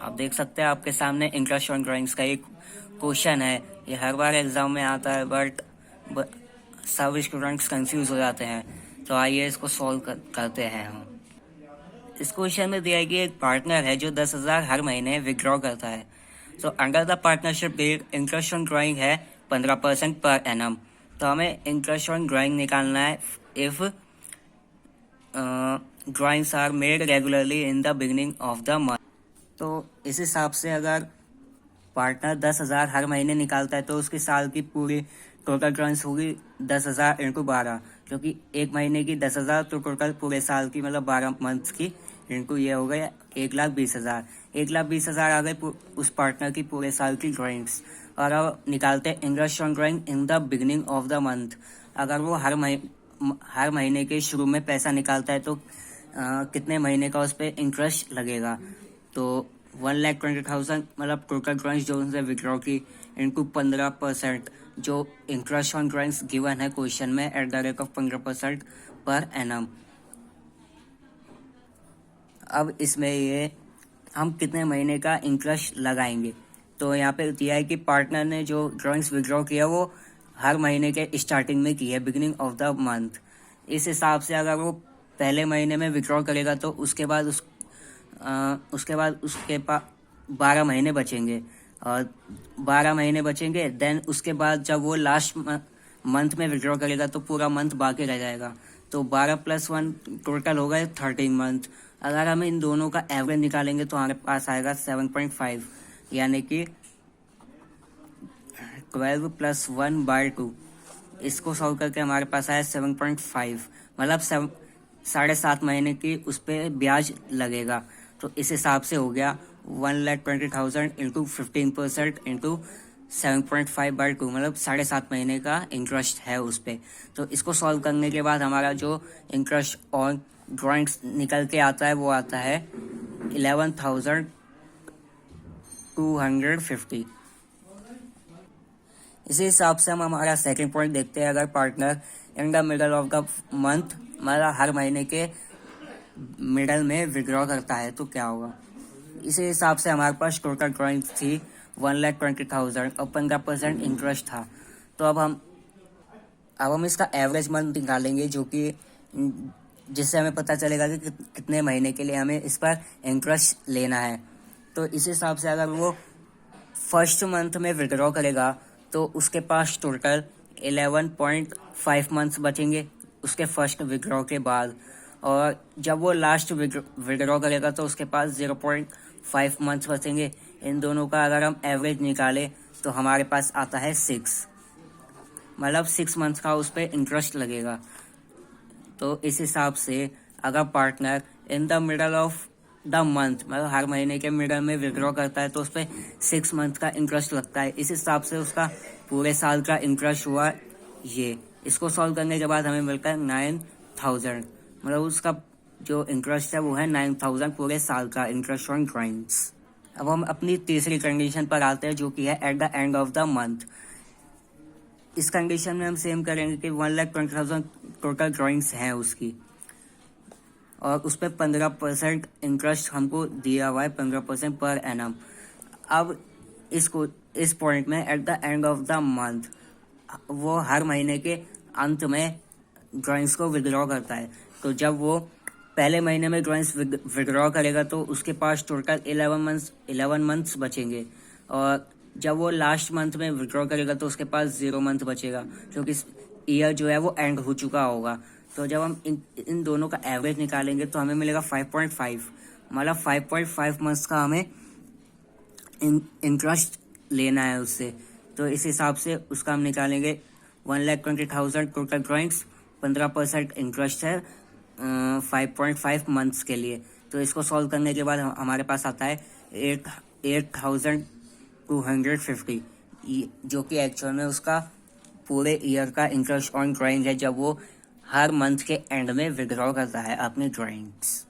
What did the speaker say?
आप देख सकते हैं आपके सामने इंटरेस्ट ऑन ड्राइंग्स का एक क्वेश्चन है। ये हर बार एग्जाम में आता है बट सब स्टूडेंट्स कंफ्यूज हो जाते हैं। तो आइए इसको सॉल्व करते हैं हम। इस क्वेश्चन में दिया है कि एक पार्टनर है जो 10,000 हर महीने विड्रॉ करता है। तो under the partnership deed interest on drawing है 15% पर एनम। तो हमें इंटरेस्ट ऑन ड्राइंग निकालना है if drawings are made regularly in the beginning of the month. तो इस हिसाब से अगर पार्टनर 10,000 हर महीने निकालता है तो उसकी साल की पूरी टोटल ड्राइंग्स होगी 10,000 इंटू 12, क्योंकि एक महीने की 10,000 तो टोटल पूरे साल की मतलब 12 मंथ्स की इंटू ये हो गया 1,20,000। 1,20,000 आ गए उस पार्टनर की पूरे साल की ड्राइंग्स। और अब निकालते हैं interest on drawing in the beginning of the month. अगर वो हर महीने के शुरू में पैसा निकालता है तो कितने महीने का उस पर इंटरेस्ट लगेगा। तो 1,20,000 मतलब टोटल ड्राइंग्स जो उनसे विड्रॉ की इंटू 15% जो इंटरेस्ट ऑन ड्राइंग्स गिवन है क्वेश्चन में at the rate of 15% per annum. अब इसमें ये हम कितने महीने का इंटरेस्ट लगाएंगे। तो यहाँ पे दिया है कि पार्टनर ने जो ड्राइंग्स विड्रॉ किया वो हर महीने के स्टार्टिंग में की है, बिगिनिंग ऑफ द मंथ। इस हिसाब से अगर वो पहले महीने में विड्रॉ करेगा तो उसके बाद उसके पास 12 महीने बचेंगे और 12 महीने बचेंगे। देन उसके बाद जब वो लास्ट मंथ में विड्रॉ करेगा तो पूरा मंथ बाकी रह जाएगा। तो 12 + 1 टोटल हो गए 13 मंथ। अगर हम इन दोनों का एवरेज निकालेंगे तो हमारे पास आएगा 7.5, यानी कि 12 + 1/2। इसको सॉल्व करके हमारे पास आया 7.5, मतलब 7.5 महीने की उस पर ब्याज लगेगा। तो इस हिसाब से हो गया 1,20,000 इंटू 15% इंटू 7.5/2, मतलब 7.5 महीने का इंटरेस्ट है उस पर। तो इसको सॉल्व करने के बाद हमारा जो इंटरेस्ट ऑन ड्राइंग्स निकल के आता है वो आता है 11,250। इसी हिसाब से हम हमारा सेकंड पॉइंट देखते हैं। अगर partner in the middle of the month मतलब हर महीने के मिडल में विड्रॉ करता है तो क्या होगा। इसी हिसाब से हमारे पास टोटल ड्राइंग्स थी 1,20,000 और 15% इंटरेस्ट था। तो अब हम इसका एवरेज मंथ निकालेंगे, जो कि जिससे हमें पता चलेगा कि कितने महीने के लिए हमें इस पर इंटरेस्ट लेना है। तो इस हिसाब से अगर वो फर्स्ट मंथ में विड्रॉ करेगा तो उसके पास टोटल 11.5 मंथ्स बचेंगे उसके फर्स्ट विड्रॉ के बाद। और जब वो लास्ट विड्रॉ करेगा तो उसके पास 0.5 मंथ्स बचेंगे। इन दोनों का अगर हम एवरेज निकालें तो हमारे पास आता है 6, मतलब 6 मंथ्स का उस पर इंटरेस्ट लगेगा। तो इस हिसाब से अगर partner in the middle of the month मतलब हर महीने के मिडल में विड्रॉ करता है तो उस पर 6 मंथ का इंटरेस्ट लगता है। इस हिसाब से उसका पूरे साल का इंटरेस्ट हुआ ये। इसको सॉल्व करने के बाद हमें मिलता है 9,000, मतलब उसका जो इंटरेस्ट है वो है 9,000 पूरे साल का इंटरेस्ट ऑन ड्राइंग्स। अब हम अपनी तीसरी कंडीशन पर आते हैं, जो कि है at the end of the month. इस कंडीशन में हम सेम करेंगे कि 1,20,000 टोटल ड्राइंग्स हैं उसकी और उस पर 15% इंटरेस्ट हमको दिया हुआ है, 15% पर एनम। अब इस पॉइंट में at the end of the month वो हर महीने के अंत में ड्राइंग्स को विड्रॉ करता है। तो जब वो पहले महीने में ड्राइंग्स विड्रॉ करेगा तो उसके पास टोटल 11 मंथ्स बचेंगे। और जब वो लास्ट मंथ में विड्रॉ करेगा तो उसके पास 0 मंथ बचेगा, क्योंकि ईयर जो है वो एंड हो चुका होगा। तो जब हम इन दोनों का एवरेज निकालेंगे तो हमें मिलेगा 5.5, मतलब 5.5 मंथ्स का हमें इंटरेस्ट लेना है उससे। तो इस हिसाब से उसका हम निकालेंगे 1,20,000 टोटल ड्राइंग्स, 15% इंटरेस्ट है 5.5 मंथ्स के लिए। तो इसको सॉल्व करने के बाद हमारे पास आता है 8,250, जो कि एक्चुअल में उसका पूरे ईयर का इंटरेस्ट ऑन ड्राइंग है जब वो हर मंथ के एंड में विड्रॉ करता है अपनी ड्राइंग्स।